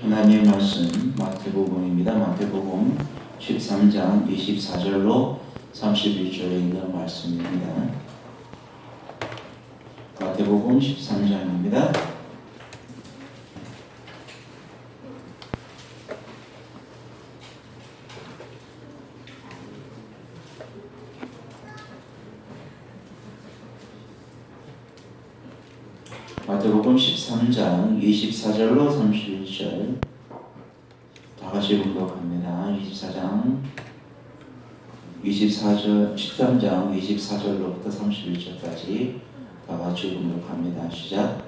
하나님의 말씀 마태복음입니다. 마태복음 13장 24절로 31절에 있는 말씀입니다. 마태복음 13장입니다. 마태복음 13장 24절로 31절 다 같이 공독합니다. 13장 24절로부터 31절까지 다 같이 공독합니다. 시작.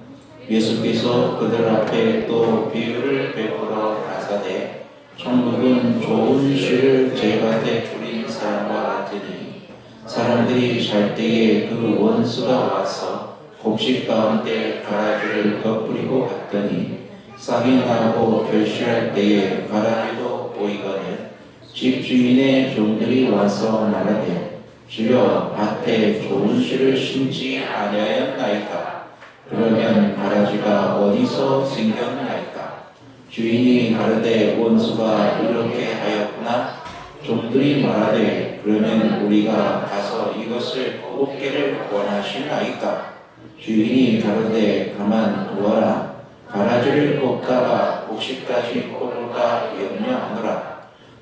예수께서 그들 앞에 또 비유를 베풀어 가사대 천국은 좋은 씨를 제밭에 뿌린 사람과 같으니 사람들이 잘 때에 그 원수가 와서 곡식 가운데 가라지를 덧뿌리고 갔더니 싹이 나고 결실할 때에 가라지도 보이거늘 집주인의 종들이 와서 말하되 주여 밭에 좋은 씨를 심지 아니하였나이까. 그러면 가라지가 어디서 생겼나이까. 주인이 가르되 원수가 이렇게 하였구나. 종들이 말하되 그러면 우리가 가서 이것을 뽑기를 원하시나이까. 주인이 가로되 가만 두어라. 가라지를 뽑다가 곡식까지 뽑을까 염려하노라.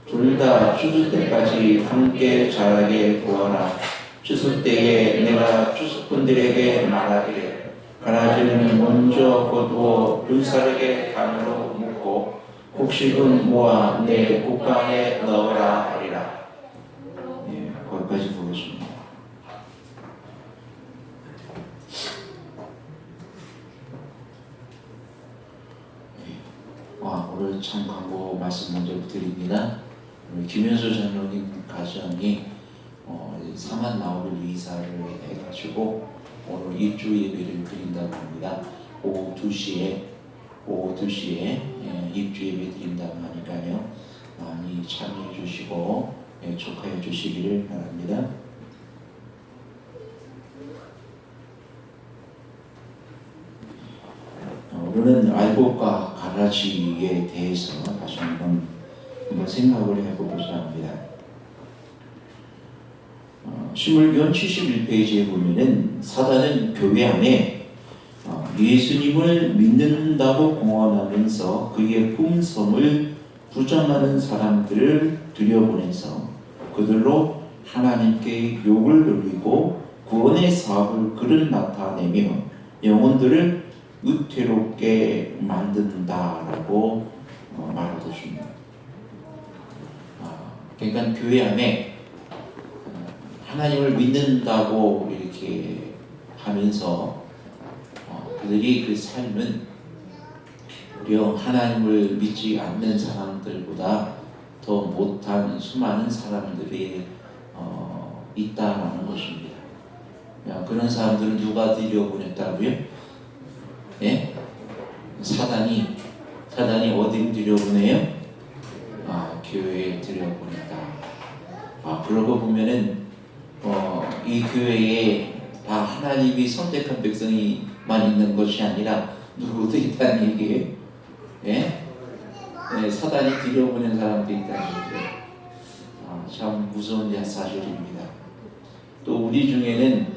둘 다 추수 때까지 함께 자라게 두어라. 추수 때에 내가 추수꾼들에게 말하기를 가라지는 먼저 거두어 불사르게 간으로 묶고 곡식은 모아 내 국간에 넣으라 하리라. 거기까지 보겠습니다. 오늘 참 광고 말씀 먼저 드립니다. 김현수 장로님 가정이 사만 나홀을 이사를 해가지고 오늘 입주 예배를 드린다고 합니다. 오후 2시에 입주 예배 드린다고 하니까요. 많이 참여해 주시고 축하해 주시기를 바랍니다. 오늘은 알곡과 가라지에 대해서 다시 한번 생각을 해보고자 합니다. 신물교원 71페이지에 보면은 사단은 교회 안에 예수님을 믿는다고 공언하면서 그의 품성을 부정하는 사람들을 들여보내서 그들로 하나님께 욕을 돌리고 구원의 사업을 그를 나타내며 영혼들을 의태롭게 만든다라고 말하고 있습니다. 그러니까 교회 안에 하나님을 믿는다고 이렇게 하면서 그들이 그 삶은 오히려 하나님을 믿지 않는 사람들보다 더 못한 수많은 사람들이 있다라는 것입니다. 그런 사람들은 누가 들여보냈다고요? 예? 사단이 어디 들여보내요? 교회에 들여보냈다. 그러고 보면은 이 교회에 다 하나님이 선택한 백성이만 있는 것이 아니라 누구도 있다는 얘기예요. 예? 사단이 들여보낸 사람도 있다는 얘기예요. 참 무서운 사실입니다. 또 우리 중에는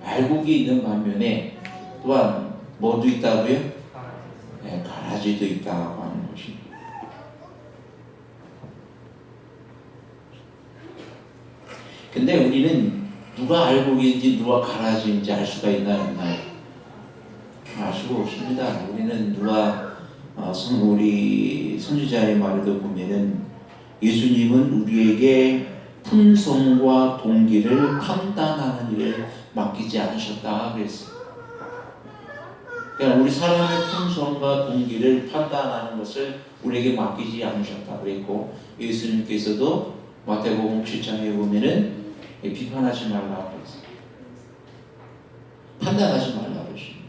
알곡이 있는 반면에 또한 뭐도 있다고요? 가라지도 있다고 하는 것입니다. 근데 우리는 누가 알곡인지 누가 가라지인지 알 수가 있나요? 알 수가 없습니다. 우리는 우리 선지자의 말에도 보면은 예수님은 우리에게 품성과 동기를 판단하는 일을 맡기지 않으셨다 그랬어요. 그러니까 우리 사람의 품성과 동기를 판단하는 것을 우리에게 맡기지 않으셨다 그랬고, 예수님께서도 마태복음 7장에 보면은 비판하지 말라고 했어요. 판단하지 말라고 했습니다.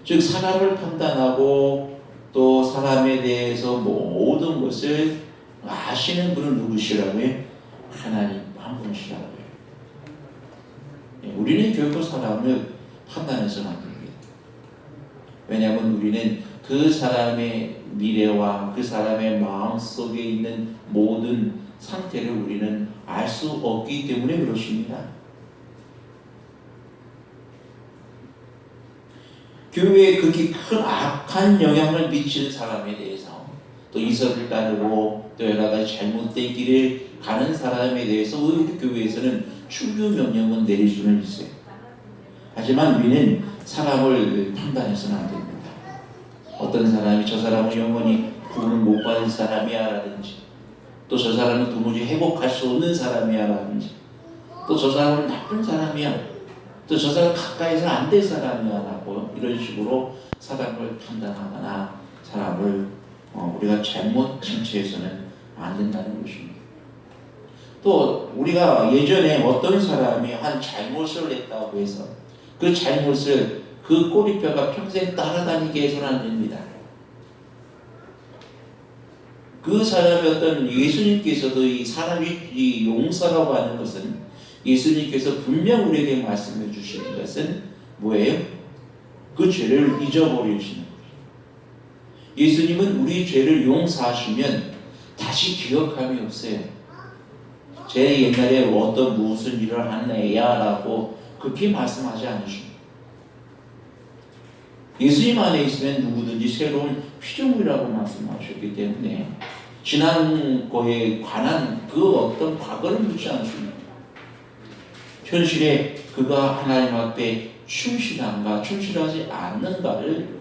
즉 사람을 판단하고 또 사람에 대해서 모든 것을 아시는 분은 누구시라고요? 하나님 한 분이시라고요. 우리는 결코 사람을 판단해서는 안 됩니다. 왜냐하면 우리는 그 사람의 미래와 그 사람의 마음속에 있는 모든 상태를 우리는 알 수 없기 때문에 그렇습니다. 교회에 그렇게 큰 악한 영향을 미치는 사람에 대해서, 또 이설을 따르고 또 여러 가지 잘못된 길을 가는 사람에 대해서 우리 교회에서는 출교 명령은 내릴 수는 있어요. 하지만 우리는 사람을 판단해서는 안 됩니다. 어떤 사람이 저 사람은 영원히 구원을 못 받은 사람이야 라든지, 또 저 사람은 도무지 회복할 수 없는 사람이야 라든지, 또 저 사람은 나쁜 사람이야, 또 저 사람 가까이서 안 될 사람이야 라고 이런 식으로 사람을 판단하거나 사람을 우리가 잘못 칭치해서는 안 된다는 것입니다. 또 우리가 예전에 어떤 사람이 한 잘못을 했다고 해서 그 잘못을 그 꼬리뼈가 평생 따라다니게 해서는 안 됩니다. 그 사람이 어떤 예수님께서도 이 사람이 이 용서라고 하는 것은 예수님께서 분명 우리에게 말씀해 주시는 것은 뭐예요? 그 죄를 잊어버리시는 거예요. 예수님은 우리 죄를 용서하시면 다시 기억함이 없어요. 제 옛날에 어떤 무슨 일을 한 애야 라고 그렇게 말씀하지 않으십니다. 예수님 안에 있으면 누구든지 새로운 피조물이라고 말씀하셨기 때문에 지난 거에 관한 그 어떤 과거를 묻지 않습니다. 현실에 그가 하나님 앞에 충실한가 충실하지 않는가를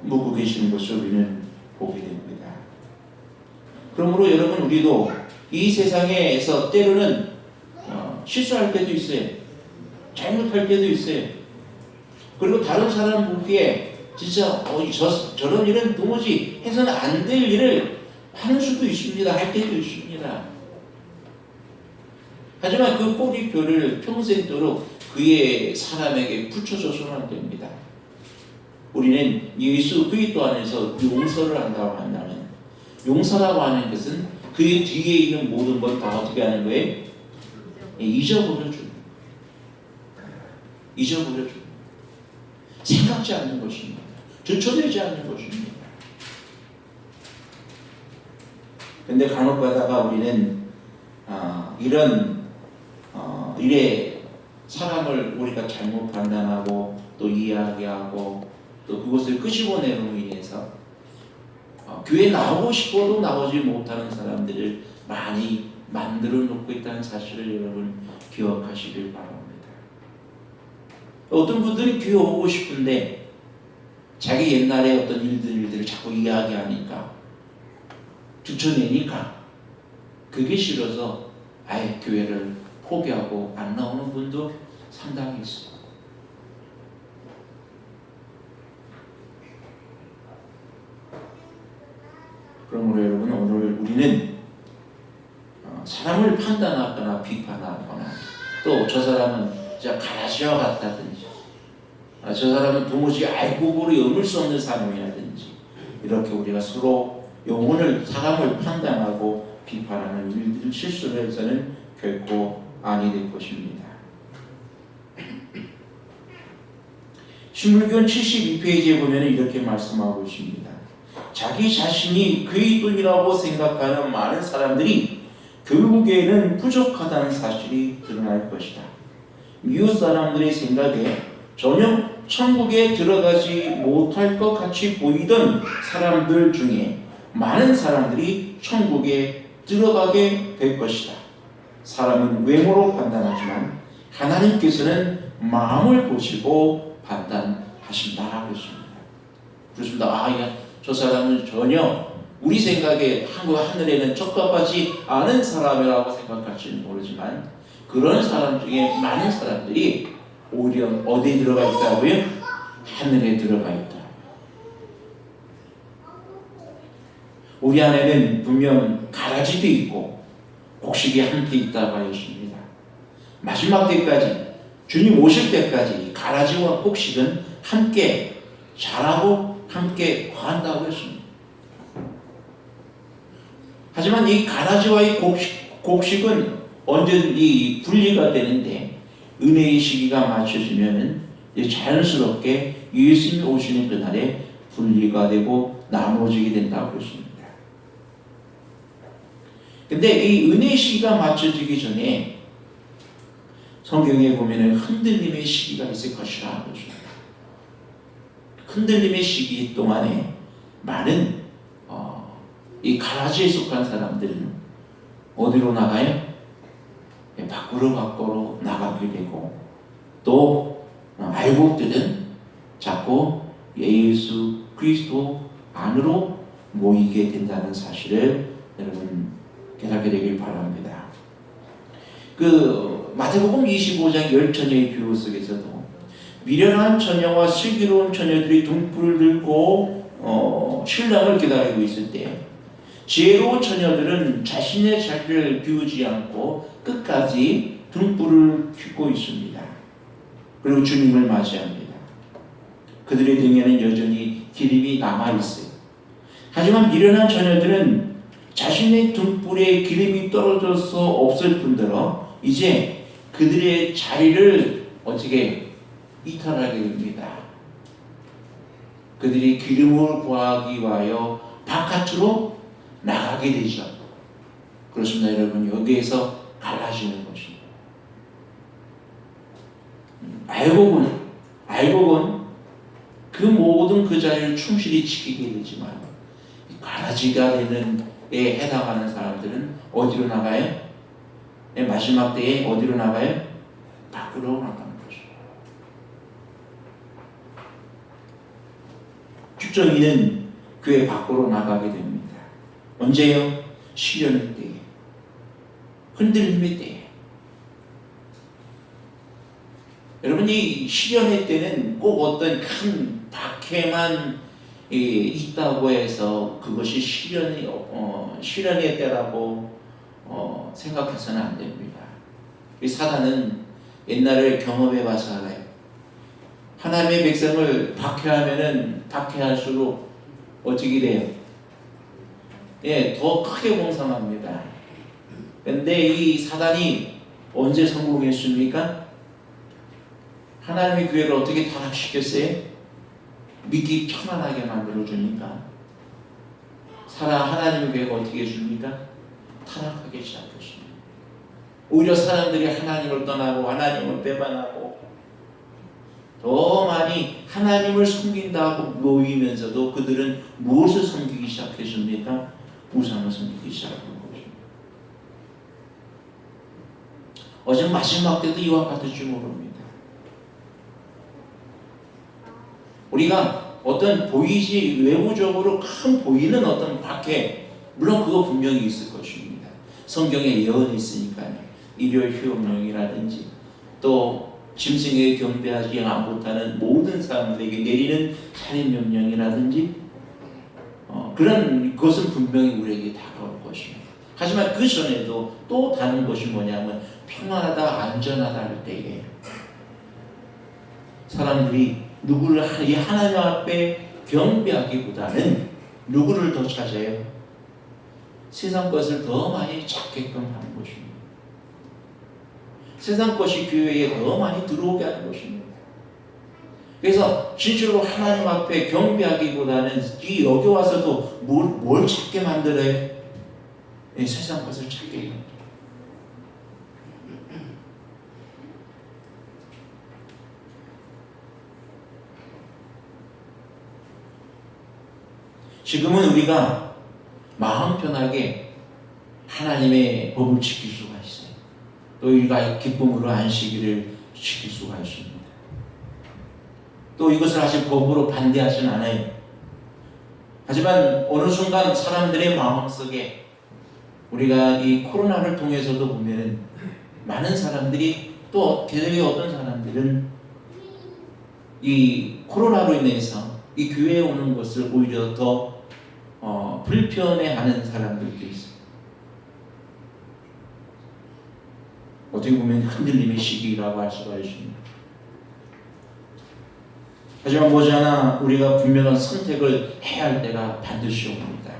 묻고 계시는 것을 우리는 보게 됩니다. 그러므로 여러분, 우리도 이 세상에서 때로는 실수할 때도 있어요. 잘못할 때도 있어요. 그리고 다른 사람 보기에 진짜 저런 일은 도무지 해서는 안 될 일을 하는 수도 있습니다. 할 때도 있습니다. 하지만 그 꼬리표를 평생도록 그의 사람에게 붙여줘서는 안 됩니다. 우리는 예수 그리스도 안에서 용서를 한다고 한다면, 용서라고 하는 것은 그의 뒤에 있는 모든 걸 다 어떻게 하는 거예요? 잊어버려줍니다. 잊어버려줍니다. 생각지 않는 것입니다. 조처되지 않는 것입니다. 근데 간혹 가다가 우리는 이런 일에 사람을 우리가 잘못 판단하고 또 이야기하고 또 그것을 끄집어내므로 인해서 교회에 나오고 싶어도 나오지 못하는 사람들을 많이 만들어 놓고 있다는 사실을 여러분 기억하시길 바랍니다. 어떤 분들이 교회 오고 싶은데 자기 옛날에 어떤 일들을 자꾸 이야기하니까, 주쳐내니까 그게 싫어서 아예 교회를 포기하고 안 나오는 분도 상당히 있어요. 그러므로 여러분, 오늘 우리는 사람을 판단하거나 비판하거나 또 저 사람은 진짜 가라지와 같다든지 저 사람은 도무지 알고 보리 여물 수 없는 사람이라든지 이렇게 우리가 서로 사람을 판단하고 비판하는 일들, 실수를 해서는 결코 아니 될 것입니다. 신물교원 72페이지에 보면 이렇게 말씀하고 있습니다. 자기 자신이 그리스도인이라고 생각하는 많은 사람들이 결국에는 부족하다는 사실이 드러날 것이다. 이웃 사람들의 생각에 전혀 천국에 들어가지 못할 것 같이 보이던 사람들 중에 많은 사람들이 천국에 들어가게 될 것이다. 사람은 외모로 판단하지만 하나님께서는 마음을 보시고 판단하신다. 그렇습니다. 저 사람은 전혀 우리 생각에 하늘에는 적합하지 않은 사람이라고 생각할지는 모르지만 그런 사람 중에 많은 사람들이 오히려 어디에 들어가 있다고요? 하늘에 들어가 있다. 우리 안에는 분명 가라지도 있고 곡식이 함께 있다고 하였습니다. 마지막 때까지, 주님 오실 때까지 가라지와 곡식은 함께 자라고 함께 거한다고 했습니다. 하지만 이 가라지와 이 곡식은 언제든지 분리가 되는데, 은혜의 시기가 맞춰지면 자연스럽게 예수님이 오시는 그날에 분리가 되고 나눠지게 된다고 그랬습니다. 근데 이 은혜의 시기가 맞춰지기 전에 성경에 보면 흔들림의 시기가 있을 것이라 그랬습니다. 흔들림의 시기 동안에 많은 이 가라지에 속한 사람들은 어디로 나가요? 밖으로 나가게 되고, 또 알곡들은 자꾸 예수 그리스도 안으로 모이게 된다는 사실을 여러분 깨닫게 되길 바랍니다. 그 마태복음 25장 10처녀의 비유 속에서도 미련한 처녀와 슬기로운 처녀들이 등불을 들고 신랑을 기다리고 있을 때, 지혜로운 처녀들은 자신의 자리를 비우지 않고 끝까지 등불을 켜고 있습니다. 그리고 주님을 맞이합니다. 그들의 등에는 여전히 기름이 남아있어요. 하지만 미련한 처녀들은 자신의 등불에 기름이 떨어져서 없을 뿐더러 이제 그들의 자리를 어떻게 이탈하게 됩니다. 그들이 기름을 구하기 위하여 바깥으로 나가게 되죠. 그렇습니다, 여러분. 여기에서 갈라지는 것입니다. 알곡은 그 모든 그 자리를 충실히 지키게 되지만, 가라지가 되는 에 해당하는 사람들은 어디로 나가요? 마지막 때에 어디로 나가요? 밖으로 나가는 것이죠. 축정이는 교회 밖으로 나가게 됩니다. 언제요? 시련의 때에, 흔들림의 때에. 여러분이 시련의 때는 꼭 어떤 큰 박해만 있다고 해서 그것이 시련의 때라고 생각해서는 안 됩니다. 이 사단은 옛날에 경험해 봐서 알아요. 하나님의 백성을 박해하면은 박해할수록 어떻게 돼요? 더 크게 공상합니다. 근데 이 사단이 언제 성공했습니까? 하나님의 교회를 어떻게 타락시켰어요? 믿기 편안하게 만들어주니까. 하나님의 교회가 어떻게 해줍니까? 타락하기 시작했습니다. 오히려 사람들이 하나님을 떠나고 하나님을 배반하고 더 많이 하나님을 섬긴다고 모이면서도 그들은 무엇을 섬기기 시작했습니까? 우상을 섬기기 시작한 것입니다. 어제 마지막 때도 이와 같을지 모릅니다. 우리가 어떤 외부적으로 큰 보이는 어떤 박해, 물론 그거 분명히 있을 것입니다. 성경에 예언이 있으니까요. 일요일 휴업령이라든지 또 짐승에게 경배하지 못하는 모든 사람들에게 내리는 살인 명령이라든지 그런 것은 분명히 우리에게 다가올 것입니다. 하지만 그 전에도 또 다른 것이 뭐냐면 평안하다, 안전하다 할 때에 사람들이 누구를 이 하나님 앞에 경배하기보다는 누구를 더 찾아요? 세상 것을 더 많이 찾게끔 하는 것입니다. 세상 것이 교회에 더 많이 들어오게 하는 것입니다. 그래서 진실로 하나님 앞에 경배하기보다는 여기 와서도 뭘 찾게 만들어요? 세상 것을 찾게 해요. 지금은 우리가 마음 편하게 하나님의 법을 지킬 수가 있어요. 또 우리가 기쁨으로 안식일을 지킬 수가 있습니다. 또 이것을 아직 법으로 반대하지는 않아요. 하지만 어느 순간 사람들의 마음속에 우리가 이 코로나를 통해서도 보면은 많은 사람들이 또 대개 어떤 사람들은 이 코로나로 인해서 이 교회에 오는 것을 오히려 더 불편해하는 사람들도 있어요. 어떻게 보면 흔들림의 시기라고 할 수가 있습니다. 하지만 머지않아 우리가 분명한 선택을 해야 할 때가 반드시 옵니다.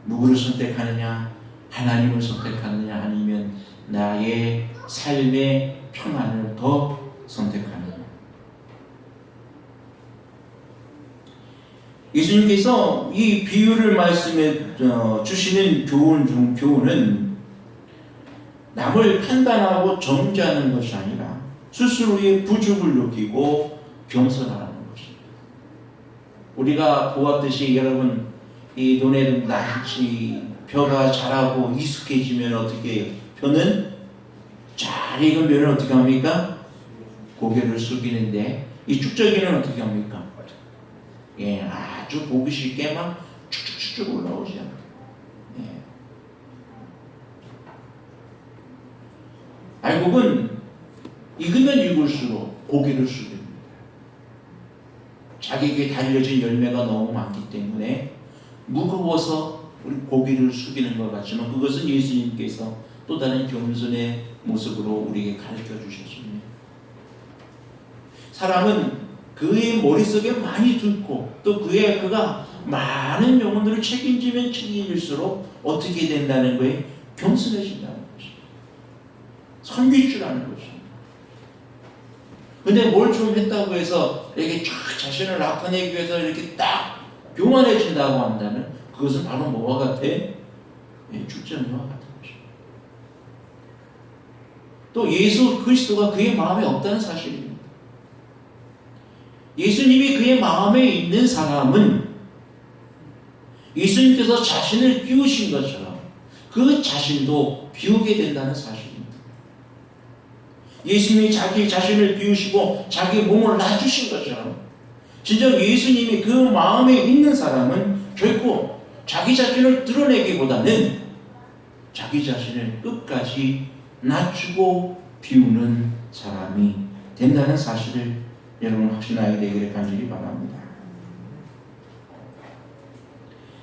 누구를 선택하느냐? 하나님을 선택하느냐? 아니면 나의 삶의 평안을 더 선택하느냐? 예수님께서 이 비유를 말씀해 주시는 교훈은 남을 판단하고 정죄하는 것이 아니라 스스로의 부족을 느끼고 겸손하는 것입니다. 우리가 보았듯이 여러분, 이 눈에 낯이 벼가 자라고 익숙해지면 어떻게 해요? 벼는 잘 익은 벼는 어떻게 합니까? 고개를 숙이는데 이 쭉저기는 어떻게 합니까? 예, 아주 보기 쉽게 막 쭉쭉쭉 올라오지 않아요. 예. 알곡은 익으면 익을수록 고개를 숙입니다. 자기에게 달려진 열매가 너무 많기 때문에 무거워서 우리 고개를 숙이는 것 같지만 그것은 예수님께서 또 다른 겸손의 모습으로 우리에게 가르쳐 주셨습니다. 사람은 그의 머릿속에 많이 듣고 또 그가 많은 영혼들을 책임지면 책임질수록 어떻게 된다는 거에 겸손해진다는 것입니다. 섬길 것입니다. 근데 뭘 좀 했다고 해서 이렇게 쫙 자신을 나타내기 위해서 이렇게 딱 교만해진다고 한다면 그것은 바로 뭐와 같아? 축전이와 같은 것입니다. 또 예수 그리스도가 그의 마음에 없다는 사실입니다. 예수님이 그의 마음에 있는 사람은 예수님께서 자신을 비우신 것처럼 그 자신도 비우게 된다는 사실입니다. 예수님이 자기 자신을 비우시고 자기 몸을 낮추신 것처럼 진정 예수님이 그 마음에 있는 사람은 결코 자기 자신을 드러내기보다는 자기 자신을 끝까지 낮추고 비우는 사람이 된다는 사실을 여러분 확신하게 되기를 간절히 바랍니다.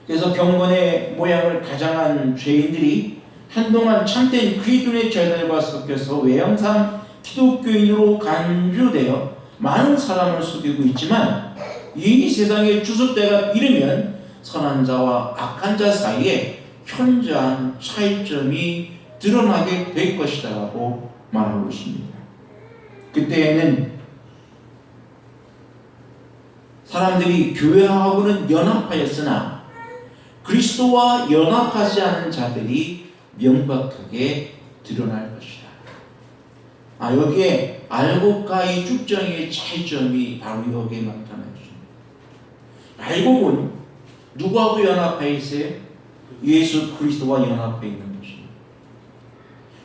그래서 경건의 모양을 가장한 죄인들이 한동안 참된 그리스도의 제자들과 섞여서 외형상 기독교인으로 간주되어 많은 사람을 속이고 있지만 이 세상의 주술대가 이르면 선한 자와 악한 자 사이에 현저한 차이점이 드러나게 될 것이다 라고 말하고 있습니다. 그때에는 사람들이 교회하고는 연합하였으나 그리스도와 연합하지 않은 자들이 명백하게 드러날 것이다. 여기에 알곡과 이 쭉정이의 차이점이 바로 여기에 나타나 있습니다. 알곡은 누구하고 연합해 있어요? 예수 그리스도와 연합해 있는 것입니다.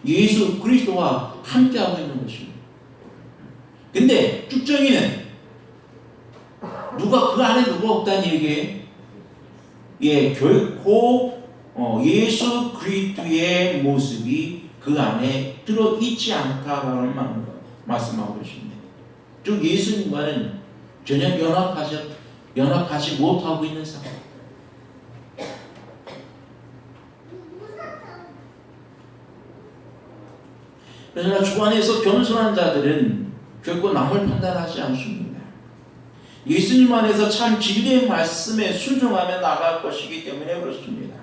예수 그리스도와 함께하고 있는 것입니다. 근데 쭉정이는 그 안에 누가 없다는 얘기예요? 결코 예수 그리스도의 모습이 그 안에 들어있지 않다라는 말씀하고 계십니다. 즉 예수님과는 전혀 연합하지 못하고 있는 상황. 그러나 주 안에서 겸손한 자들은 결코 남을 판단하지 않습니다. 예수님 안에서 참 진리의 말씀에 순종하며 나갈 것이기 때문에 그렇습니다.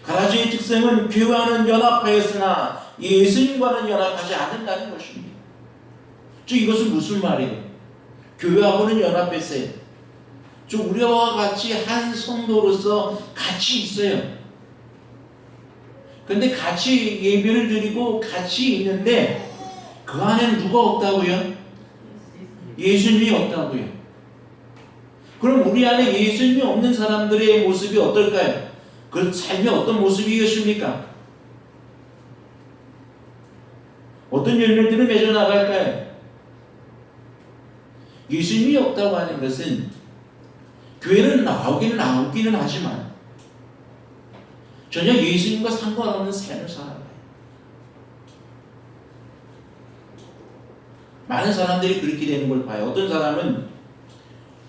가라지의 특성은 교회와는 연합하였으나 예수님과는 연합하지 않는다는 것입니다. 즉 이것은 무슨 말이에요? 교회하고는 연합했어요. 즉 우리와 같이 한 성도로서 같이 있어요. 그런데 같이 예배를 드리고 같이 있는데 그 안에는 누가 없다고요? 예수님이 없다고요. 그럼 우리 안에 예수님이 없는 사람들의 모습이 어떨까요? 그 삶이 어떤 모습이겠습니까? 어떤 열매들을 맺어 나갈까요? 예수님이 없다고 하는 것은 교회는 나오기는 하지만 전혀 예수님과 상관없는 삶을 살아가요. 많은 사람들이 그렇게 되는 걸 봐요. 어떤 사람은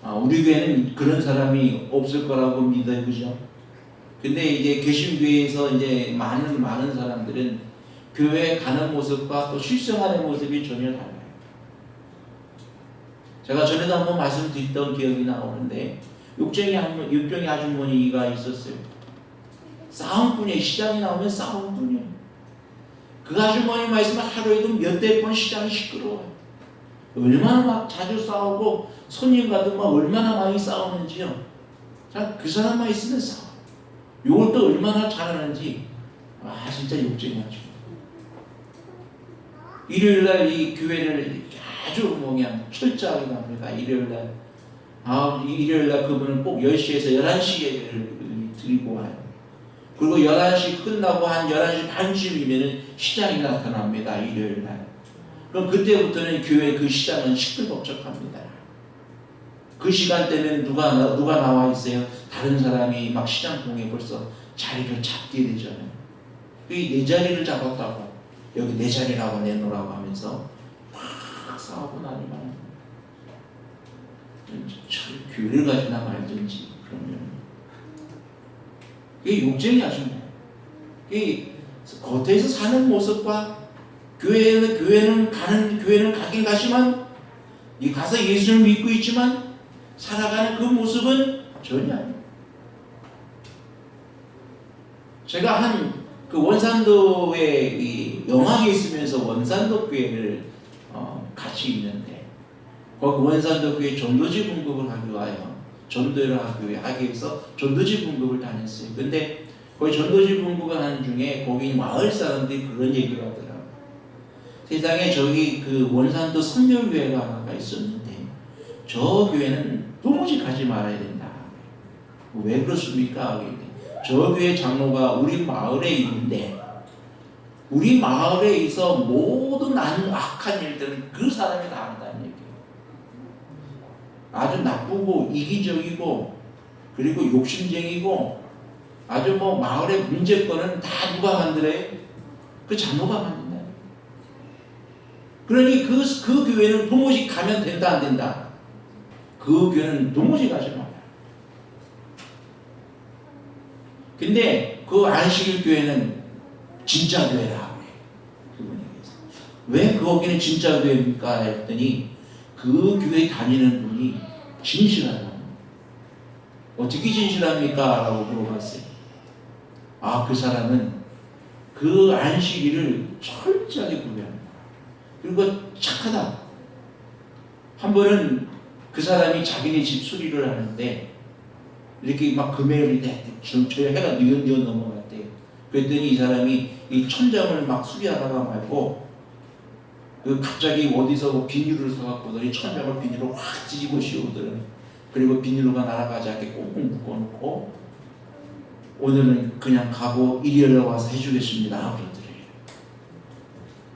우리 교회는 그런 사람이 없을 거라고 믿어요, 그죠? 근데 이제 개신교회에서 이제 많은 사람들은 교회에 가는 모습과 또 실생하는 모습이 전혀 달라요. 제가 전에도 한번 말씀드렸던 기억이 나오는데 육정이 아주머니가 있었어요. 싸움꾼이에요. 시장에 나오면 싸움꾼이에요. 그 아주머니 말씀은 하루에도 몇백 번 시장이 시끄러워요. 얼마나 막 자주 싸우고 손님과도 막 얼마나 많이 싸우는지요. 그 사람만 있으면 싸워. 이걸 또 얼마나 잘하는지 진짜 욕쟁이하죠. 일요일날 이 교회를 아주 그냥 철저하게 갑니다. 일요일날 일요일날 그분은 꼭 10시에서 11시에 드리고 와요. 그리고 11시 끝나고 한 11시 반쯤이면 시장이 나타납니다. 일요일날. 그럼 그때부터는 교회 그 시장은 시끌벅적합니다. 그 시간대는 누가 나와 있어요? 다른 사람이 막 시장통에 벌써 자리를 잡게 되잖아요. 내 자리를 잡았다고 여기 내 자리라고 내놓으라고 하면서 막 싸우고 나니만 교회를 가지나 말든지. 그러면 이게 욕쟁이 하십니다. 겉에서 사는 모습과 교회는 가긴 가지만 가서 예수를 믿고 있지만 살아가는 그 모습은 전혀 아니에요. 제가 그 원산도에 영학에 있으면서 원산도 교회를 같이 있는데 거기 원산도 교회 전도지 분급을 하기 위하여 전도를 하기 위해서 전도지 분급을 다녔어요. 근데 거기 전도지 분급을 하는 중에 거기 마을 사람들이 그런 얘기를 하더라고요. 세상에 저기 그 원산도 선교교회가 하나가 있었는데 저 교회는 도무지 가지 말아야 된다. 왜 그렇습니까? 저 교회 장로가 우리 마을에 있는데 우리 마을에 있어 모든 악한 일들은 그 사람이 다 한다는 얘기예요. 아주 나쁘고 이기적이고 그리고 욕심쟁이고 아주 마을의 문제거는 다 누가 만들어요? 그 장로가 만든다. 그러니 그 교회는 도무지 가면 된다 안 된다? 그 교회는 도무지 가지 마라. 근데 그 안식일 교회는 진짜 교회라 그래요. 왜 거기는 진짜 교회입니까? 했더니 그 교회 다니는 분이 진실하다. 어떻게 진실합니까? 라고 물어봤어요. 그 사람은 그 안식일을 철저하게 구별합니다. 그리고 착하다. 한 번은 그 사람이 자기네 집 수리를 하는데 이렇게 막 금요일이 저 해가 뉘어 넘어갔대요. 그랬더니 이 사람이 이 천장을 막 수리하다가 말고 갑자기 어디서 비닐을 사갖고 이 천장을 비닐로 확 뒤집어 씌우더니 그리고 비닐로가 날아가지 않게 꽁꽁 묶어놓고 오늘은 그냥 가고 일요일에 와서 해주겠습니다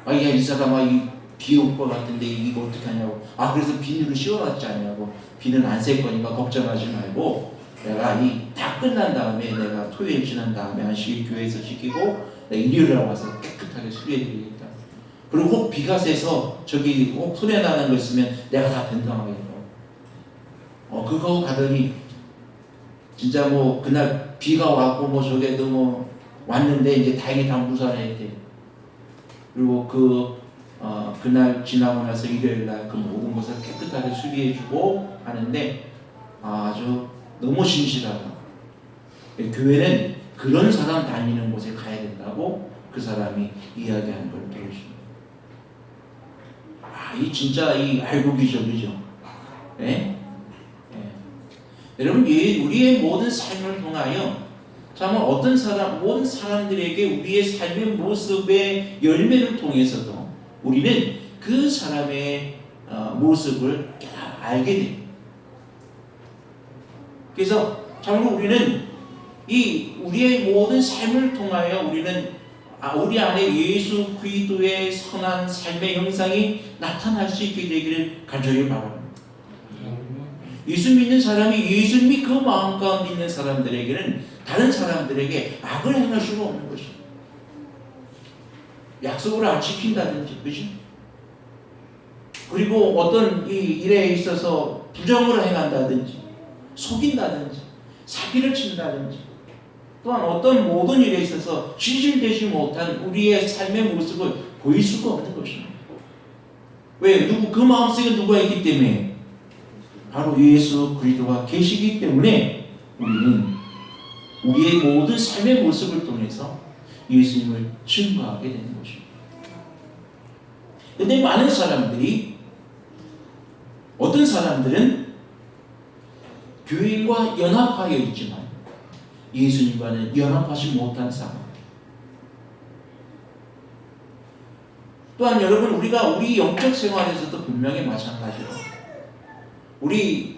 그러더래요. 이 사람아 비 올 것 같은데 이거 어떻게 하냐고. 그래서 비닐을 씌워놨지 않냐고. 비는 안 셀 거니까 걱정하지 말고 내가 다 끝난 다음에 내가 토요일 지난 다음에 안식일 교회에서 지키고 일요일에 와서 깨끗하게 수리해드리겠다. 그리고 혹 비가 새서 저기 혹 손해 나는 거 있으면 내가 다 변동하겠다. 그거 가더니 진짜 그날 비가 왔고 저게도 왔는데 이제 다행히 다 무산했대. 그리고 그날 지나고 나서 일요일날 그 모든 것을 깨끗하게 수리해주고 하는데 아주 너무 신실하다. 교회는 그런 사람 다니는 곳에 가야 된다고 그 사람이 이야기하는 걸 들으십니다. 이 진짜 알고 기적이죠. 네? 여러분, 우리의 모든 삶을 통하여 정말 모든 사람들에게 우리의 삶의 모습의 열매를 통해서도 우리는 그 사람의 모습을 알게 됩니다. 그래서 참으로 우리는 우리의 모든 삶을 통하여 우리는 우리 안에 예수 그리스도의 선한 삶의 형상이 나타날 수 있게 되기를 간절히 바랍니다. 예수 믿는 사람이 예수 믿 그 마음 가운데 있는 사람들에게는 다른 사람들에게 악을 행할 수가 없는 것입니다. 약속을 안 지킨다든지, 그지? 그리고 어떤 일에 있어서 부정을 행한다든지, 속인다든지, 사기를 친다든지, 또한 어떤 모든 일에 있어서 진실되지 못한 우리의 삶의 모습을 보일 수가 없는 것입니다. 왜? 그 마음속에 누가 있기 때문에? 바로 예수 그리스도가 계시기 때문에 우리는 우리의 모든 삶의 모습을 통해서 예수님을 증거하게 되는 것입니다. 그런데 어떤 사람들은 교인과 연합하여 있지만 예수님과는 연합하지 못한 상황. 또한 여러분, 우리가 우리 영적 생활에서도 분명히 마찬가지로 우리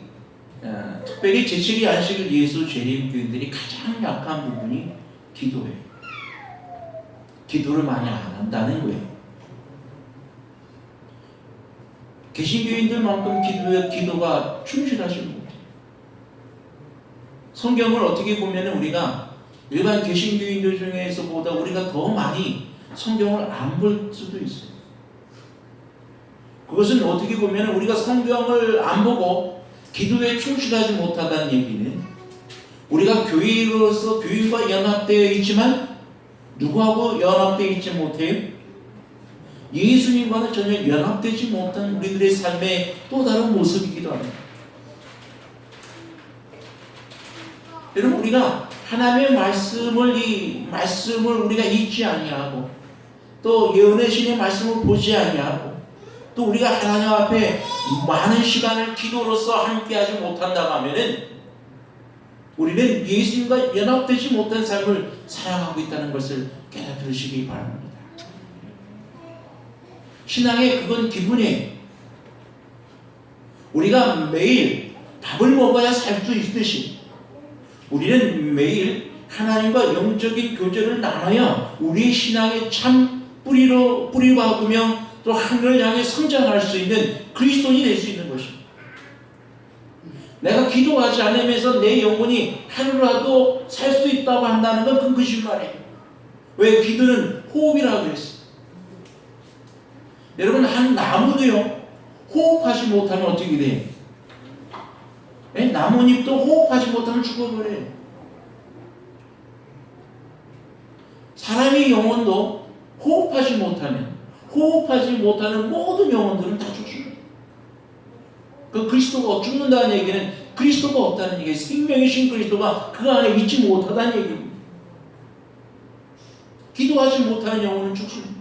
특별히 제7일 안식일 예수 재림 교인들이 가장 약한 부분이 기도예요. 기도를 많이 안 한다는 거예요. 개신교인들만큼 기도가 충실하지 못해요. 성경을 어떻게 보면 우리가 일반 개신교인들 중에서보다 우리가 더 많이 성경을 안 볼 수도 있어요. 그것은 어떻게 보면 우리가 성경을 안 보고 기도에 충실하지 못하다는 얘기는 우리가 교회로서 교인과 연합되어 있지만 누구하고 연합되어 있지 못해요? 예수님과는 전혀 연합되지 못한 우리들의 삶의 또 다른 모습이기도 합니다. 여러분, 우리가 하나님의 말씀을 우리가 읽지 아니하고 또 예언의 신의 말씀을 보지 아니하고 또 우리가 하나님 앞에 많은 시간을 기도로서 함께하지 못한다고 하면은 우리는 예수님과 연합되지 못한 삶을 살아가고 있다는 것을 깨닫으시기 바랍니다. 신앙의 그건 기분이에요. 우리가 매일 밥을 먹어야 살 수 있듯이 우리는 매일 하나님과 영적인 교제를 나눠야 우리의 신앙의 참 뿌리로 박으며 또 하늘을 향해 성장할 수 있는 그리스도인이 될 수 있는 것입니다. 내가 기도하지 않으면서 내 영혼이 하루라도 살 수 있다고 한다는 건 그건 거짓말이에요. 왜? 기도는 호흡이라고 그랬어요. 여러분, 한 나무도요, 호흡하지 못하면 어떻게 돼요? 나뭇잎도 호흡하지 못하면 죽어버려요. 사람의 영혼도 호흡하지 못하는 모든 영혼들은 다 죽습니다. 그 그리스도가 죽는다는 얘기는 그리스도가 없다는 얘기예요. 생명이신 그리스도가 그 안에 있지 못하다는 얘기입니다. 기도하지 못하는 영혼은 죽습니다.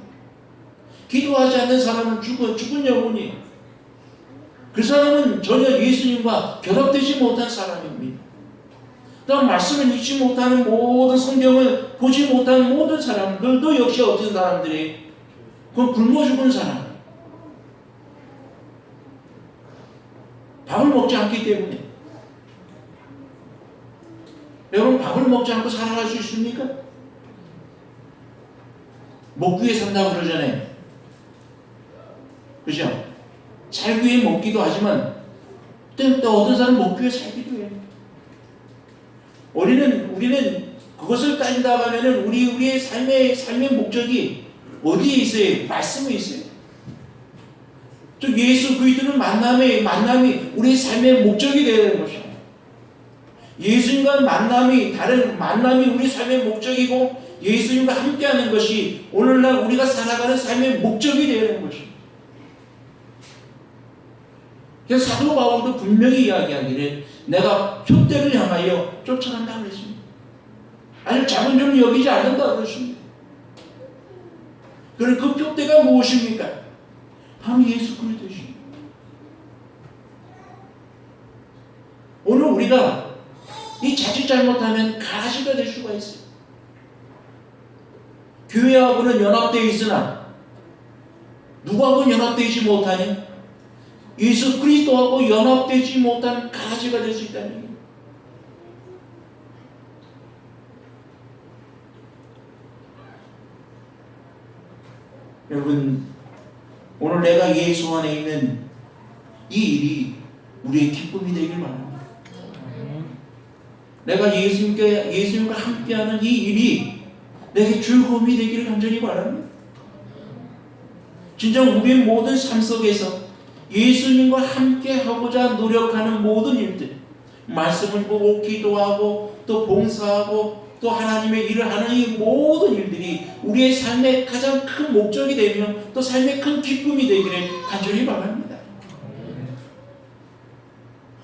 기도하지 않는 사람은 죽은 영혼이에요. 그 사람은 전혀 예수님과 결합되지 못한 사람입니다. 또한 말씀을 읽지 못하는 모든 성경을 보지 못하는 모든 사람들도 역시 어떤 사람들이 그건 굶어 죽은 사람. 밥을 먹지 않기 때문에. 여러분, 밥을 먹지 않고 살아갈 수 있습니까? 먹기 위해 산다고 그러잖아요. 그죠? 살기 위해 먹기도 하지만 또 어떤 사람은 먹기 위해 살기도 해요. 우리는 그것을 따진다고 하면은 우리의 삶의 목적이 어디에 있어요? 말씀에 있어요. 즉 예수 그리스도는 만남이 우리의 삶의 목적이 되어야 되는 것입니다. 예수님과 만남이 우리 삶의 목적이고 예수님과 함께하는 것이 오늘날 우리가 살아가는 삶의 목적이 되어야 되는 것입니다. 그래서 사도 바울도 분명히 이야기하기를 내가 표대를 향하여 쫓아간다고 그랬습니다. 아니, 작은 점 여기지 않는다고 그랬습니다. 그럼 그 표대가 무엇입니까? 바로 예수 그리스도십니다. 오늘 우리가 이 자칫 잘못하면 가시가 될 수가 있어요. 교회하고는 연합되어 있으나 누구하고는 연합되지 못하니 예수 그리스도하고 연합되지 못한 가지가 될 수 있다는 얘기입니다. 여러분, 오늘 내가 예수 안에 있는 이 일이 우리의 기쁨이 되길 바랍니다. 내가 예수님과 함께하는 이 일이 내게 즐거움이 되기를 간절히 바랍니다. 진정 우리의 모든 삶 속에서 예수님과 함께하고자 노력하는 모든 일들, 말씀을 보고 기도하고 또 봉사하고 또 하나님의 일을 하는 이 모든 일들이 우리의 삶의 가장 큰 목적이 되며 또 삶의 큰 기쁨이 되기를 간절히 바랍니다.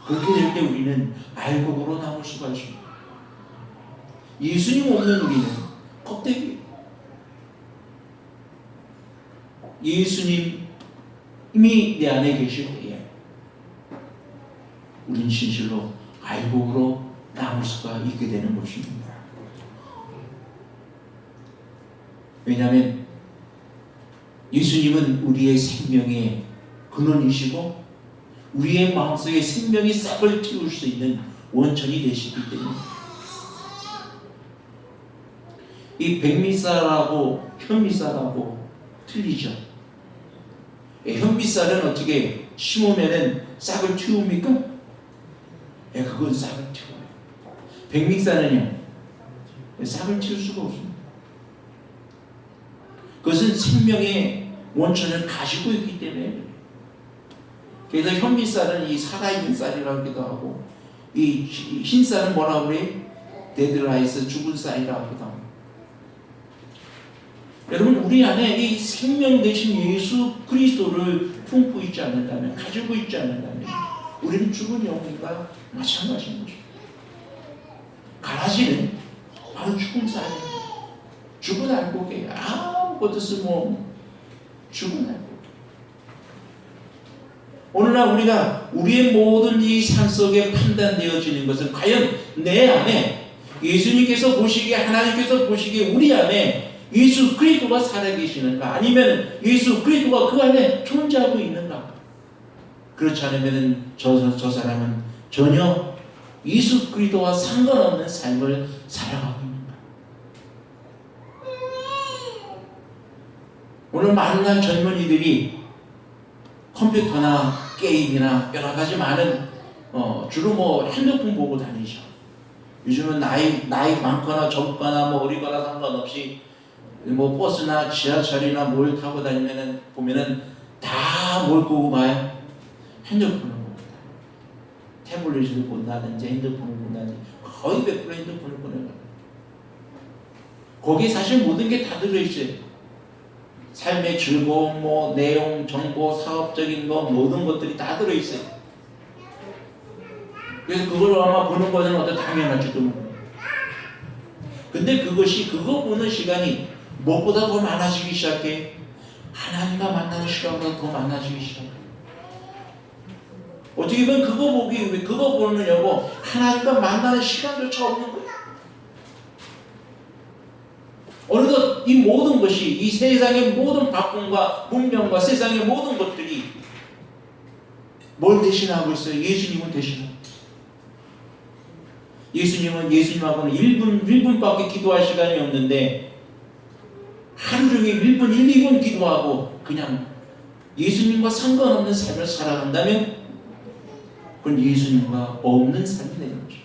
그렇게 될 때 우리는 알곡으로 남을 수가 있습니다. 예수님 없는 우리는 껍데기. 예수님이 내 안에 계실 때에 우린 진실로 알곡으로 남을 수가 있게 되는 것입니다. 왜냐하면 예수님은 우리의 생명의 근원이시고 우리의 마음속에 생명이 싹을 틔울 수 있는 원천이 되시기 때문에 이 백미쌀하고 현미쌀하고 틀리죠. 현미쌀은 어떻게 심으면은 싹을 틔웁니까? 그건 싹을 틔워요. 백미쌀은요, 싹을 틔울 수가 없습니다. 그것은 생명의 원천을 가지고 있기 때문에. 그래서 현미쌀은 이 살아있는 쌀이라고 하기도 하고, 이 흰쌀은 뭐라고 그래? 데드라이스, 죽은 쌀이라고 하기도 합니다. 여러분, 우리 안에 이 생명 되신 예수 그리스도를 품고 있지 않는다면, 가지고 있지 않는다면 우리는 죽은 영혼과 마찬가지인 거죠. 가라지는 바로 죽은 쌀이에요. 죽은 알곡이에요. 아무것도 쓸모없는 죽은 알곡. 오늘날 우리가 우리의 모든 이 삶 속에 판단되어지는 것은 과연 내 안에 예수님께서 보시기에, 하나님께서 보시기에 우리 안에 예수 그리스도가 살아계시는가, 아니면 예수 그리스도가 그 안에 존재하고 있는가? 그렇지 않으면 저 사람은 전혀 예수 그리스도와 상관없는 삶을 살아가고 있는가? 오늘 많은 젊은이들이 컴퓨터나 게임이나 여러 가지 많은 주로 뭐 핸드폰 보고 다니죠. 요즘은 나이 많거나 적거나 뭐 어리거나 상관없이 뭐 버스나 지하철이나 뭘 타고 다니면은 보면은 다 뭘 보고 봐요? 핸드폰을 봅니다. 태블릿을 본다든지 핸드폰을 본다든지 거의 100% 핸드폰을 보내요. 거기에 사실 모든 게 다 들어있어요. 삶의 즐거움, 뭐 내용, 정보, 사업적인 거 모든 것들이 다 들어있어요. 그래서 그걸 아마 보는 것은 어떤 당연할지도 모르고. 근데 그거 보는 시간이 무엇보다 더 많아지기 시작해. 하나님과 만나는 시간보다 더 많아지기 시작해. 어떻게 보면 그거 보느냐고 하나님과 만나는 시간조차 없는 거예요. 어느덧 이 모든 것이, 이 세상의 모든 바꿈과 문명과 세상의 모든 것들이 뭘 대신하고 있어요? 예수님을 대신하고 있어요. 예수님하고는 1분밖에 기도할 시간이 없는데 하루 종일 1분, 2분 기도하고 그냥 예수님과 상관없는 삶을 살아간다면 그건 예수님과 없는 삶이 되는 거죠.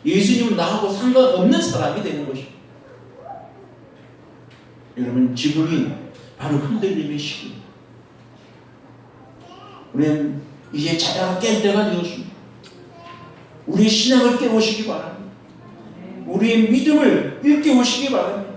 예수님은 나하고 상관없는 사람이 되는 것이죠. 여러분, 지금이 바로 흔들림의 시기입니다. 우리는 이제 자다가 깰 때가 되었습니다. 우리의 신앙을 깨우시기 바랍니다. 우리의 믿음을 일깨우시기 바랍니다.